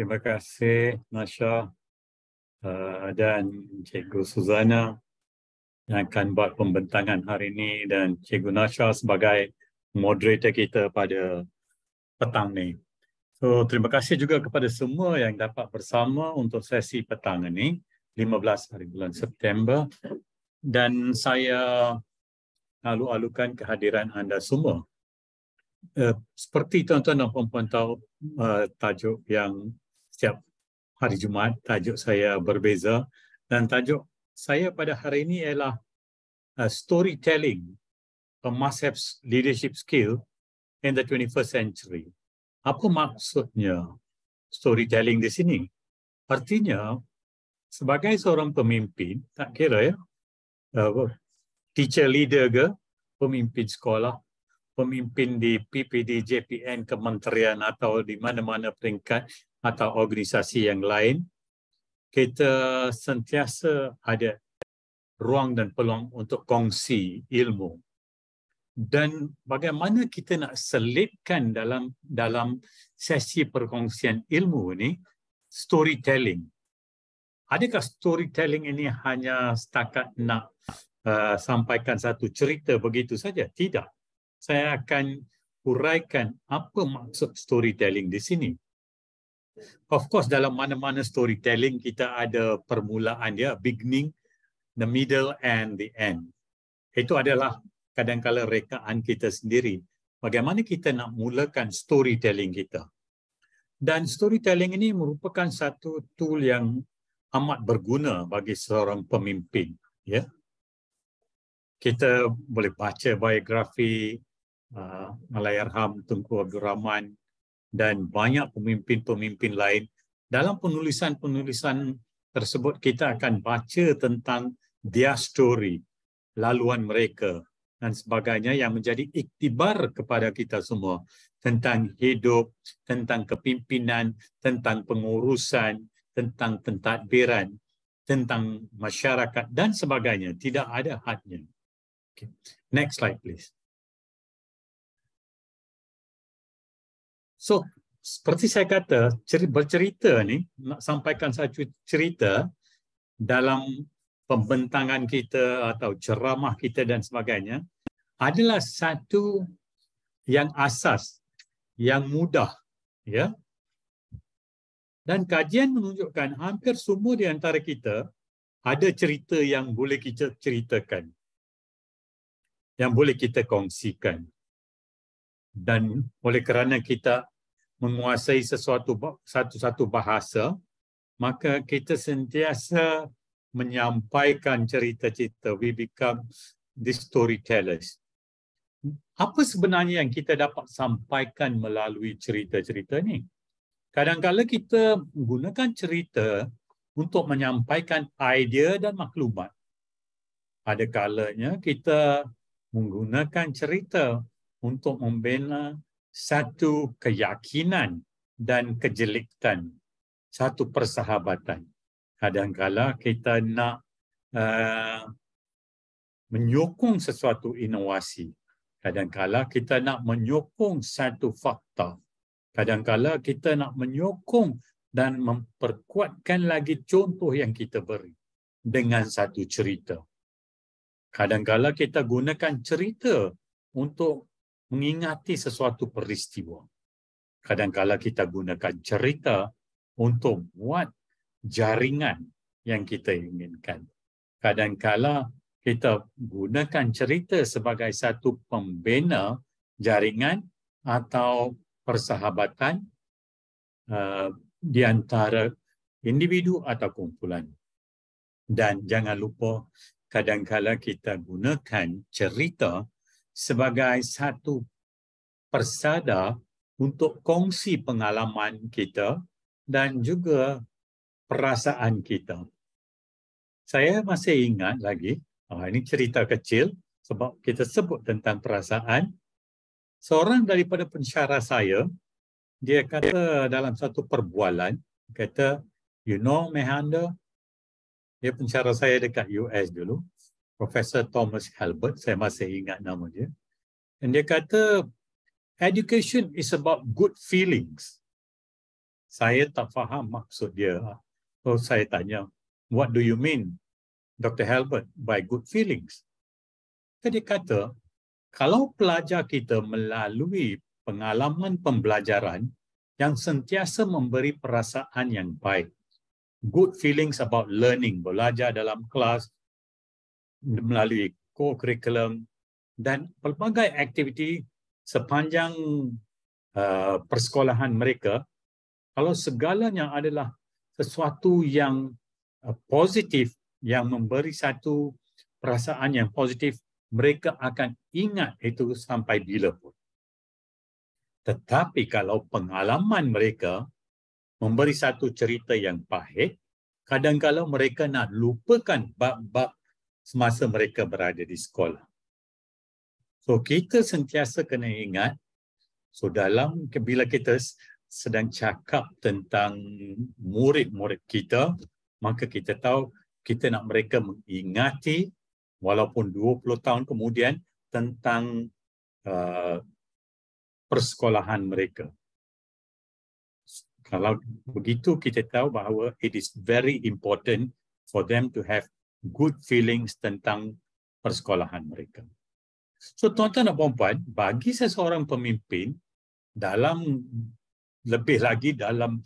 Terima kasih Nasha dan Cikgu Suzana yang akan buat pembentangan hari ini dan Cikgu Nasha sebagai moderator kita pada petang ni. So, terima kasih juga kepada semua yang dapat bersama untuk sesi petang ini, 15 hari bulan September. Dan saya alu-alukan kehadiran anda semua. Seperti tuan-tuan dan puan-puan tahu, tajuk yang setiap hari Jumaat, tajuk saya berbeza. Dan tajuk saya pada hari ini ialah storytelling, a must-have leadership skill in the 21st century. Apa maksudnya storytelling di sini? Artinya, sebagai seorang pemimpin, tak kira ya, teacher leader ke, pemimpin sekolah, pemimpin di PPD, JPN, kementerian atau di mana-mana peringkat atau organisasi yang lain, kita sentiasa ada ruang dan peluang untuk kongsi ilmu. Dan bagaimana kita nak selipkan dalam sesi perkongsian ilmu ini storytelling. Adakah storytelling ini hanya setakat nak sampaikan satu cerita begitu saja? Tidak. Saya akan huraikan apa maksud storytelling di sini. Of course, dalam mana-mana storytelling kita ada permulaan dia, beginning, the middle and the end. Itu adalah kadang-kala rekaan kita sendiri. Bagaimana kita nak mulakan storytelling kita. Dan storytelling ini merupakan satu tool yang amat berguna bagi seorang pemimpin. Ya. Kita boleh baca biografi Allahyarham Tunku Abdul Rahman dan banyak pemimpin-pemimpin lain. Dalam penulisan-penulisan tersebut kita akan baca tentang their story, laluan mereka dan sebagainya yang menjadi iktibar kepada kita semua tentang hidup, tentang kepimpinan, tentang pengurusan, tentang pentadbiran, tentang masyarakat dan sebagainya. Tidak ada hadnya. Okay. Next slide please. So, seperti saya kata, bercerita ni, nak sampaikan satu cerita dalam pembentangan kita atau ceramah kita dan sebagainya, adalah satu yang asas, yang mudah. Ya. Dan kajian menunjukkan hampir semua di antara kita ada cerita yang boleh kita ceritakan, yang boleh kita kongsikan. Dan oleh kerana kita menguasai satu bahasa, maka kita sentiasa menyampaikan cerita-cerita. We become the storytellers. Apa sebenarnya yang kita dapat sampaikan melalui cerita-cerita ni? Kadang-kadang kita menggunakan cerita untuk menyampaikan idea dan maklumat. Ada kalanya kita menggunakan cerita untuk membina satu keyakinan dan kejelikan, satu persahabatan. Kadang-kadang kita nak menyokong sesuatu inovasi. Kadang-kadang kita nak menyokong satu fakta. Kadang-kadang kita nak menyokong dan memperkuatkan lagi contoh yang kita beri dengan satu cerita. Kadang-kadang kita gunakan cerita untuk mengingati sesuatu peristiwa. Kadang-kadang kita gunakan cerita untuk buat jaringan yang kita inginkan. Kadang-kadang kita gunakan cerita sebagai satu pembina jaringan atau persahabatan di antara individu atau kumpulan. Dan jangan lupa, kadang-kadang kita gunakan cerita sebagai satu persada untuk kongsi pengalaman kita dan juga perasaan kita. Saya masih ingat lagi, ini cerita kecil sebab kita sebut tentang perasaan. Seorang daripada pensyarah saya, dia kata dalam satu perbualan, kata, you know Mehander, dia pensyarah saya dekat US dulu, Profesor Thomas Halbert, saya masih ingat nama dia. Dan dia kata, education is about good feelings. saya tak faham maksud dia. So saya tanya, what do you mean, Dr. Halbert, by good feelings? Dia kata, kalau pelajar kita melalui pengalaman pembelajaran yang sentiasa memberi perasaan yang baik, good feelings about learning, belajar dalam kelas, melalui co-curriculum dan pelbagai aktiviti sepanjang persekolahan mereka, kalau segalanya adalah sesuatu yang positif, yang memberi satu perasaan yang positif, mereka akan ingat itu sampai bila pun. Tetapi kalau pengalaman mereka memberi satu cerita yang pahit, kadang-kadang mereka nak lupakan bab-bab semasa mereka berada di sekolah. So kita sentiasa kena ingat, so bila kita sedang cakap tentang murid-murid kita, maka kita tahu kita nak mereka mengingati walaupun 20 tahun kemudian tentang persekolahan mereka. Kalau begitu, kita tahu bahawa it is very important for them to have good feelings tentang persekolahan mereka. So tuan-tuan dan puan-puan, bagi seseorang pemimpin, lebih lagi dalam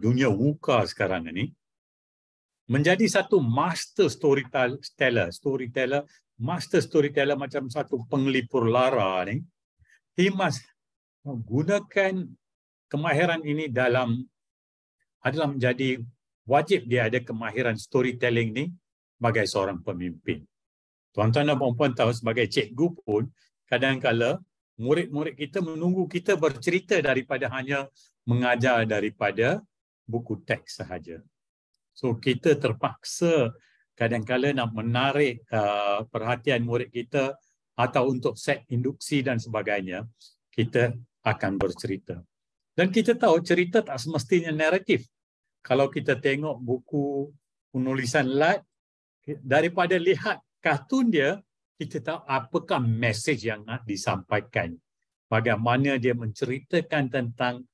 dunia VUCA sekarang ini, menjadi satu master storyteller, master storyteller macam satu penglipur lara ni, he must gunakan kemahiran ini adalah menjadi wajib dia ada kemahiran storytelling ni sebagai seorang pemimpin. Tuan-tuan dan puan-puan tahu, sebagai cikgu pun, kadang-kala murid-murid kita menunggu kita bercerita daripada hanya mengajar daripada buku teks sahaja. So kita terpaksa kadang-kala nak menarik perhatian murid kita atau untuk set induksi dan sebagainya, kita akan bercerita. Dan kita tahu cerita tak semestinya naratif. Kalau kita tengok buku penulisan Lat, daripada lihat kartun dia, kita tahu apakah mesej yang nak disampaikan. Bagaimana dia menceritakan tentang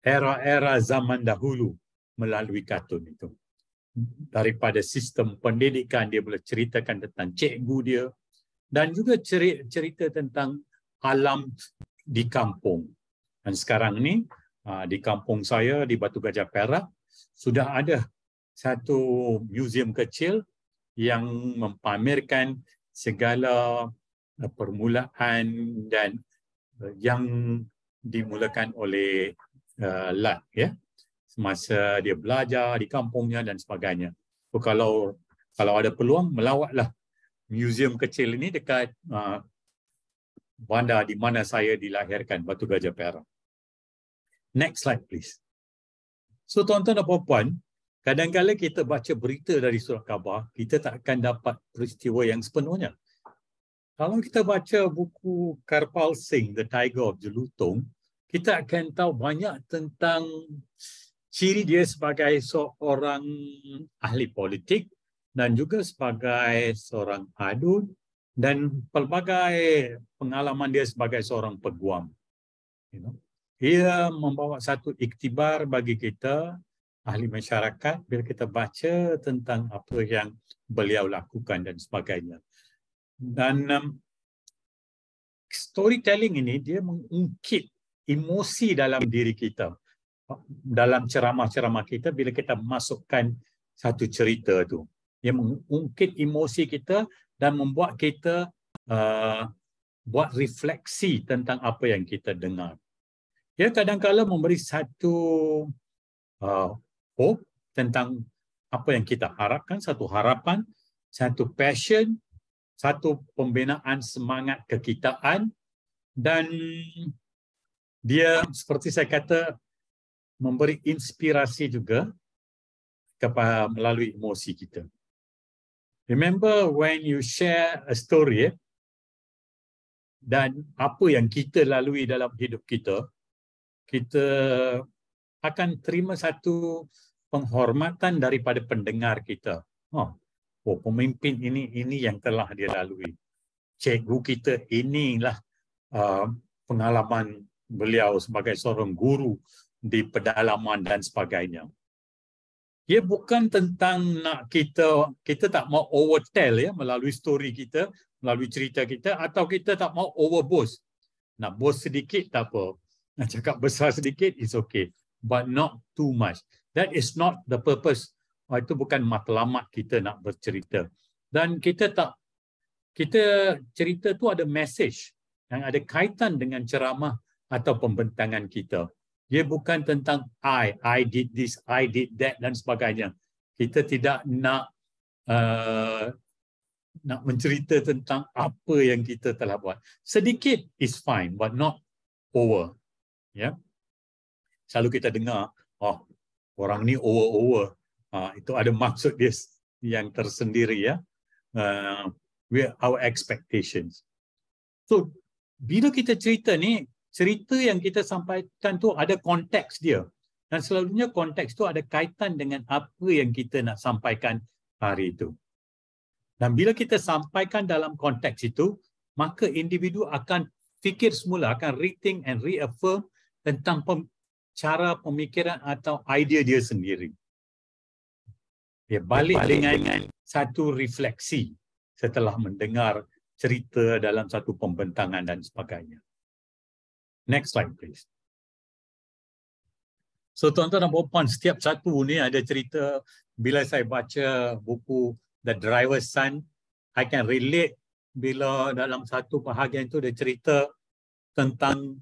era-era zaman dahulu melalui kartun itu. Daripada sistem pendidikan, dia boleh ceritakan tentang cikgu dia dan juga cerita tentang alam di kampung. Dan sekarang ni di kampung saya di Batu Gajah Perak sudah ada satu museum kecil yang mempamerkan segala permulaan dan yang dimulakan oleh Lat, ya, semasa dia belajar di kampungnya dan sebagainya. So, kalau ada peluang, melawatlah museum kecil ini dekat bandar di mana saya dilahirkan, Batu Gajah Perak. Next slide please. So tuan-tuan dan puan-puan, kadang-kadang kita baca berita dari surat khabar, kita tak akan dapat peristiwa yang sepenuhnya. Kalau kita baca buku Karpal Singh, The Tiger of Jelutong, kita akan tahu banyak tentang ciri dia sebagai seorang ahli politik dan juga sebagai seorang adun dan pelbagai pengalaman dia sebagai seorang peguam. Ia membawa satu iktibar bagi kita, ahli masyarakat, bila kita baca tentang apa yang beliau lakukan dan sebagainya. Dan storytelling ini, dia mengungkit emosi dalam diri kita. Dalam ceramah-ceramah kita, bila kita masukkan satu cerita tu, dia mengungkit emosi kita dan membuat kita buat refleksi tentang apa yang kita dengar. Dia kadang-kala memberi satu hope tentang apa yang kita harapkan, satu harapan, satu passion, satu pembinaan semangat kekitaan, dan dia seperti saya kata memberi inspirasi juga kepada melalui emosi kita. Remember when you share a story dan apa yang kita lalui dalam hidup kita, kita akan terima satu penghormatan daripada pendengar kita. Oh, pemimpin ini yang telah dia lalui. Cikgu kita inilah pengalaman beliau sebagai seorang guru di pedalaman dan sebagainya. Dia bukan tentang nak kita tak mau overtell ya melalui story kita, melalui cerita kita, atau kita tak mau overboast. Nak boast sedikit tak apa. Nak cakap besar sedikit is okay, but not too much. That is not the purpose. Itu bukan matlamat kita nak bercerita. Dan kita cerita tu ada message yang ada kaitan dengan ceramah atau pembentangan kita. Dia bukan tentang I did this, I did that dan sebagainya. Kita tidak nak mencerita tentang apa yang kita telah buat. Sedikit is fine, but not over. Ya. Selalu kita dengar, oh, orang ni over. Itu ada maksud dia yang tersendiri ya. Our expectations. So, bila kita cerita ni, cerita yang kita sampaikan tu ada konteks dia. Dan selalunya konteks tu ada kaitan dengan apa yang kita nak sampaikan hari itu. Dan bila kita sampaikan dalam konteks itu, maka individu akan fikir semula, akan rethink and reaffirm tentang cara pemikiran atau idea dia sendiri. Dia balik dengan satu refleksi setelah mendengar cerita dalam satu pembentangan dan sebagainya. Next slide, please. So, tuan-tuan dan puan-puan, setiap satu ni ada cerita. Bila saya baca buku The Driver's Son, I can relate bila dalam satu bahagian itu dia cerita tentang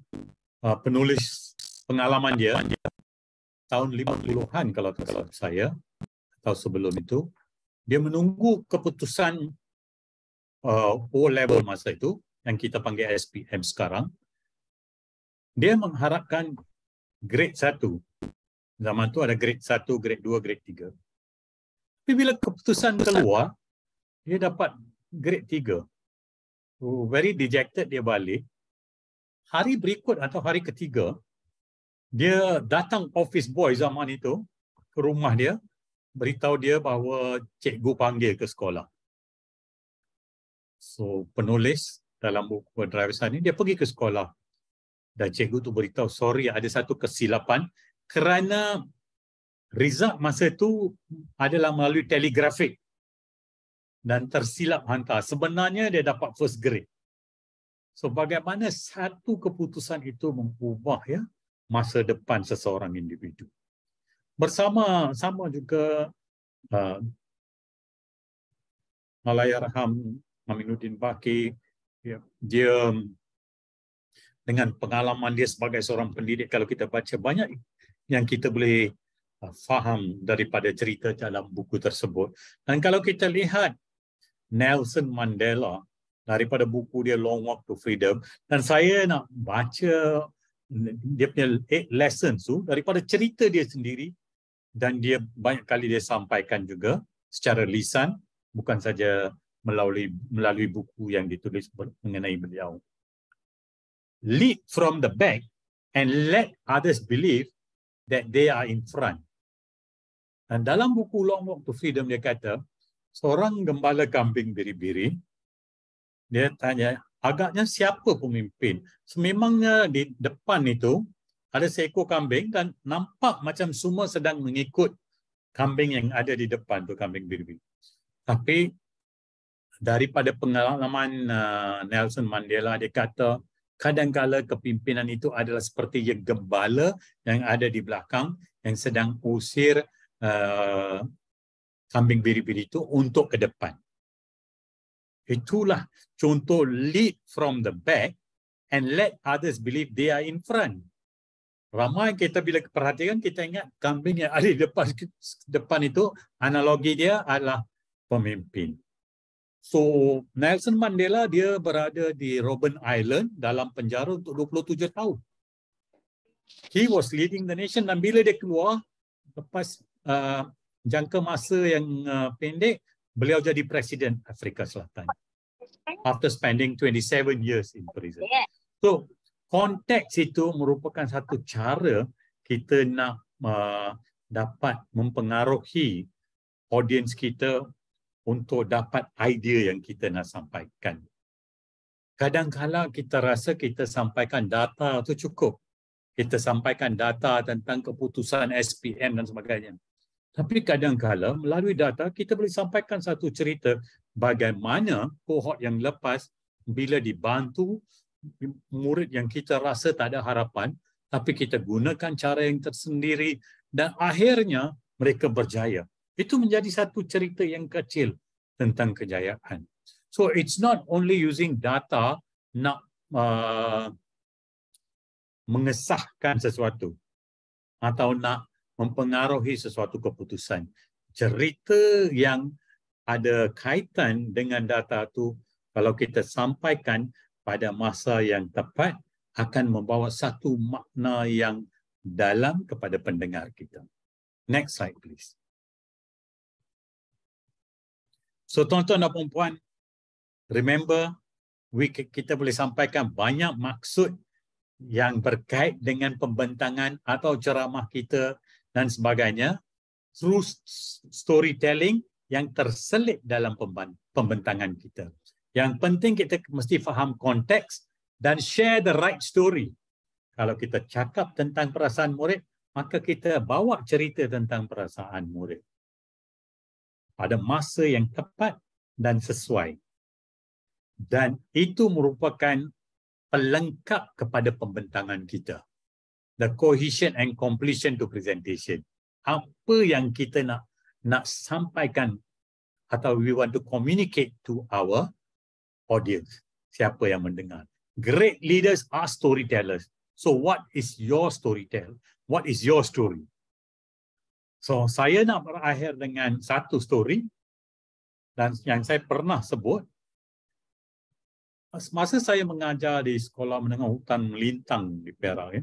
penulis pengalaman dia tahun 50-an kalau saya, atau sebelum itu. Dia menunggu keputusan O-level masa itu, yang kita panggil SPM sekarang. Dia mengharapkan grade 1. Zaman tu ada grade 1, grade 2, grade 3. Tapi bila keputusan keluar, dia dapat grade 3. Very dejected, dia balik. Hari berikut atau hari ketiga, dia datang office boy zaman itu ke rumah dia, beritahu dia bahawa cikgu panggil ke sekolah. So, penulis dalam buku Driver's Son ni, dia pergi ke sekolah. Dan cikgu tu beritahu, sorry, ada satu kesilapan kerana result masa tu adalah melalui telegrafik dan tersilap hantar. Sebenarnya dia dapat first grade. So, bagaimana satu keputusan itu mengubah ya masa depan seseorang individu. Bersama juga Allahyarham Aminuddin Baqi, dia dengan pengalaman dia sebagai seorang pendidik, kalau kita baca banyak yang kita boleh faham daripada cerita dalam buku tersebut. Dan kalau kita lihat Nelson Mandela daripada buku dia Long Walk to Freedom, dan saya nak baca dia punya 8 lessons tu daripada cerita dia sendiri, dan dia banyak kali dia sampaikan juga secara lisan, bukan saja melalui buku yang ditulis mengenai beliau. Lead from the back and let others believe that they are in front. Dan dalam buku Long Walk to Freedom dia kata, seorang gembala kambing biri-biri, dia tanya, agaknya siapa pemimpin? Sememangnya di depan itu ada seekor kambing dan nampak macam semua sedang mengikut kambing yang ada di depan tu, kambing biri-biri. Tapi daripada pengalaman Nelson Mandela, dia kata, kadang-kala kepimpinan itu adalah seperti gembala yang ada di belakang yang sedang usir kambing biri-biri itu untuk ke depan. Itulah contoh lead from the back and let others believe they are in front. Ramai kita bila perhatikan, kita ingat kambing yang ada di depan itu, analogi dia adalah pemimpin. So, Nelson Mandela dia berada di Robben Island dalam penjara untuk 27 tahun. He was leading the nation, dan bila dia keluar, lepas jangka masa yang pendek, beliau jadi Presiden Afrika Selatan. After spending 27 years in prison. So, konteks itu merupakan satu cara kita nak dapat mempengaruhi audience kita untuk dapat idea yang kita nak sampaikan. Kadang-kadang kita rasa kita sampaikan data itu cukup. kita sampaikan data tentang keputusan SPM dan sebagainya. Tapi kadang-kala melalui data kita boleh sampaikan satu cerita bagaimana kohort yang lepas bila dibantu murid yang kita rasa tak ada harapan, tapi kita gunakan cara yang tersendiri dan akhirnya mereka berjaya. Itu menjadi satu cerita yang kecil tentang kejayaan. So it's not only using data nak mengesahkan sesuatu atau nak mempengaruhi sesuatu keputusan. Cerita yang ada kaitan dengan data tu kalau kita sampaikan pada masa yang tepat akan membawa satu makna yang dalam kepada pendengar kita. Next slide please. So tuan-tuan dan puan-puan, remember kita boleh sampaikan banyak maksud yang berkait dengan pembentangan atau ceramah kita dan sebagainya through storytelling yang terselit dalam pembentangan kita. Yang penting kita mesti faham konteks dan share the right story. Kalau kita cakap tentang perasaan murid, maka kita bawa cerita tentang perasaan murid pada masa yang tepat dan sesuai. Dan itu merupakan pelengkap kepada pembentangan kita. The cohesion and completion to presentation. Apa yang kita nak sampaikan atau we want to communicate to our audience. Siapa yang mendengar. Great leaders are storytellers. So what is your storytell? What is your story? So saya nak berakhir dengan satu story dan yang saya pernah sebut. Masa saya mengajar di Sekolah Menengah Hutan Melintang di Perak,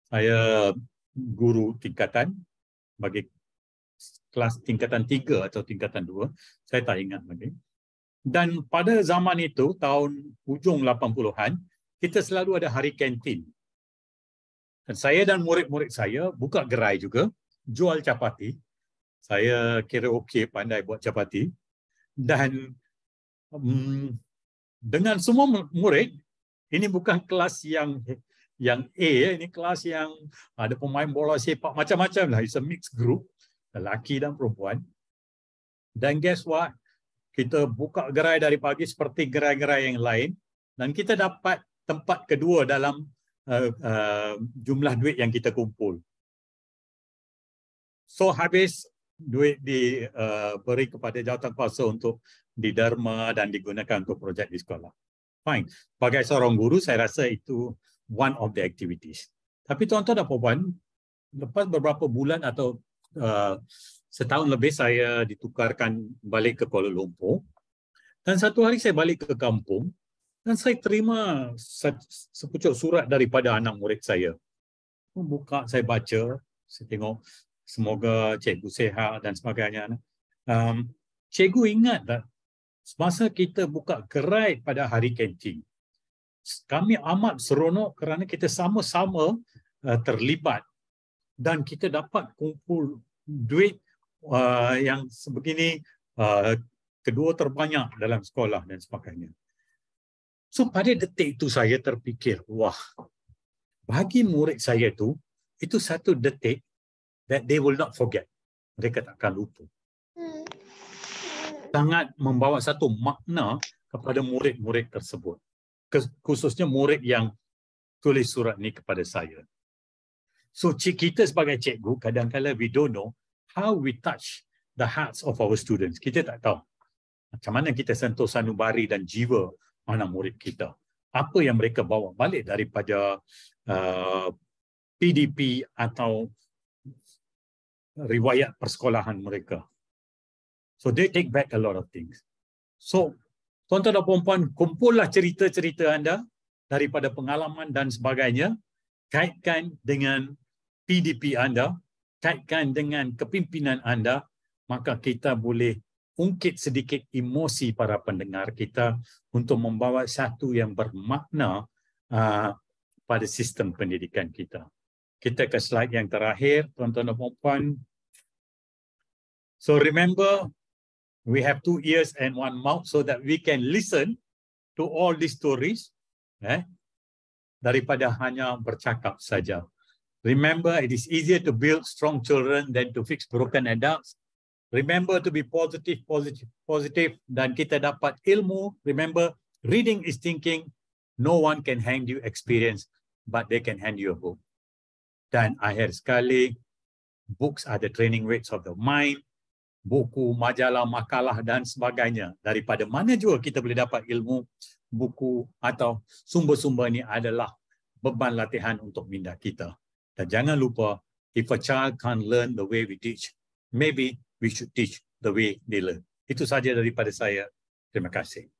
saya guru tingkatan bagi kelas tingkatan 3 atau tingkatan 2, saya tak ingat lagi. Dan pada zaman itu, tahun hujung 80-an, kita selalu ada hari kantin. Dan saya dan murid-murid saya buka gerai juga, jual capati. Saya kira okey, pandai buat capati. Dan dengan semua murid, ini bukan kelas yang A, ini kelas yang ada pemain bola sepak macam-macam lah. It's a mixed group, lelaki dan perempuan. Dan guess what? Kita buka gerai dari pagi seperti gerai-gerai yang lain dan kita dapat tempat kedua dalam jumlah duit yang kita kumpul. So habis duit diberi kepada jawatankuasa untuk diderma dan digunakan untuk projek di sekolah. Fine. Sebagai seorang guru, saya rasa itu one of the activities. Tapi tuan-tuan dan puan-puan, lepas beberapa bulan atau setahun lebih saya ditukarkan balik ke Kuala Lumpur. Dan satu hari saya balik ke kampung dan saya terima sepucuk surat daripada anak murid saya. Buka, saya baca, saya tengok semoga cikgu sihat dan sebagainya. Cikgu ingat tak, semasa kita buka gerai pada hari kantin, kami amat seronok kerana kita sama-sama terlibat dan kita dapat kumpul duit yang sebegini, kedua terbanyak dalam sekolah dan sebagainya. So pada detik itu saya terfikir, wah, bagi murid saya itu satu detik that they will not forget. Mereka takkan lupa. Sangat membawa satu makna kepada murid-murid tersebut. Khususnya murid yang tulis surat ni kepada saya. So kita sebagai cikgu, kadang-kadang we don't know how we touch the hearts of our students. Kita tak tahu macam mana kita sentuh sanubari dan jiwa anak murid kita. Apa yang mereka bawa balik daripada PDP atau riwayat persekolahan mereka. So they take back a lot of things. So tuan-tuan dan puan-puan, kumpullah cerita-cerita anda daripada pengalaman dan sebagainya, kaitkan dengan PDP anda, kaitkan dengan kepimpinan anda, maka kita boleh ungkit sedikit emosi para pendengar kita untuk membawa satu yang bermakna pada sistem pendidikan kita. Kita ke slide yang terakhir, tuan-tuan dan puan-puan. So remember, we have 2 ears and 1 mouth so that we can listen to all these stories. daripada hanya bercakap saja. Remember, it is easier to build strong children than to fix broken adults. Remember to be positive, dan kita dapat ilmu. Remember, reading is thinking. No one can hand you experience, but they can hand you a book. Dan akhir sekali, books are the training weights of the mind. Buku, majalah, makalah dan sebagainya. Daripada mana juga kita boleh dapat ilmu, buku atau sumber-sumber ini adalah beban latihan untuk minda kita. Dan jangan lupa, if a child can't learn the way we teach, maybe we should teach the way they learn. Itu saja daripada saya. Terima kasih.